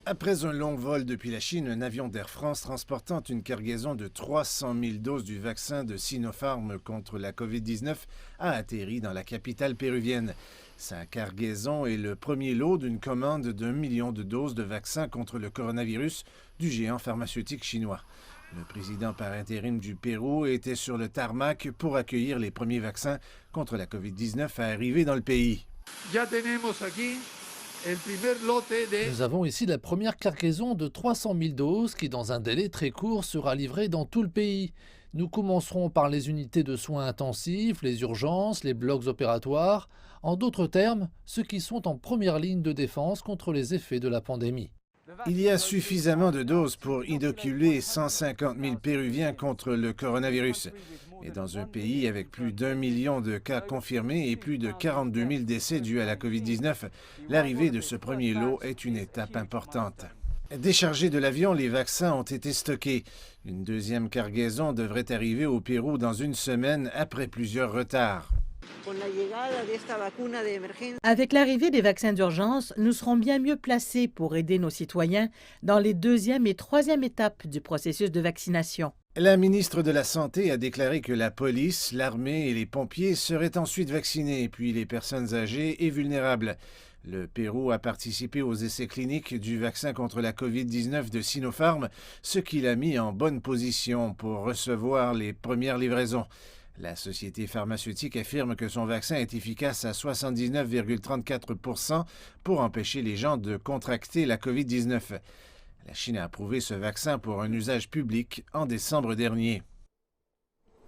Après un long vol depuis la Chine, un avion d'Air France transportant une cargaison de 300 000 doses du vaccin de Sinopharm contre la COVID-19 a atterri dans la capitale péruvienne. Sa cargaison est le premier lot d'une commande d'1 million de doses de vaccin contre le coronavirus du géant pharmaceutique chinois. Le président par intérim du Pérou était sur le tarmac pour accueillir les premiers vaccins contre la COVID-19 à arriver dans le pays. Nous avons ici la première cargaison de 300 000 doses qui, dans un délai très court, sera livrée dans tout le pays. Nous commencerons par les unités de soins intensifs, les urgences, les blocs opératoires, en d'autres termes, ceux qui sont en première ligne de défense contre les effets de la pandémie. Il y a suffisamment de doses pour inoculer 150 000 Péruviens contre le coronavirus. Mais dans un pays avec plus d'1 million de cas confirmés et plus de 42 000 décès dus à la COVID-19, l'arrivée de ce premier lot est une étape importante. Déchargés de l'avion, les vaccins ont été stockés. Une deuxième cargaison devrait arriver au Pérou dans une semaine après plusieurs retards. Avec l'arrivée des vaccins d'urgence, nous serons bien mieux placés pour aider nos citoyens dans les deuxième et troisième étapes du processus de vaccination. La ministre de la Santé a déclaré que la police, l'armée et les pompiers seraient ensuite vaccinés, puis les personnes âgées et vulnérables. Le Pérou a participé aux essais cliniques du vaccin contre la COVID-19 de Sinopharm, ce qui l'a mis en bonne position pour recevoir les premières livraisons. La société pharmaceutique affirme que son vaccin est efficace à 79,34 % pour empêcher les gens de contracter la COVID-19. La Chine a approuvé ce vaccin pour un usage public en décembre dernier.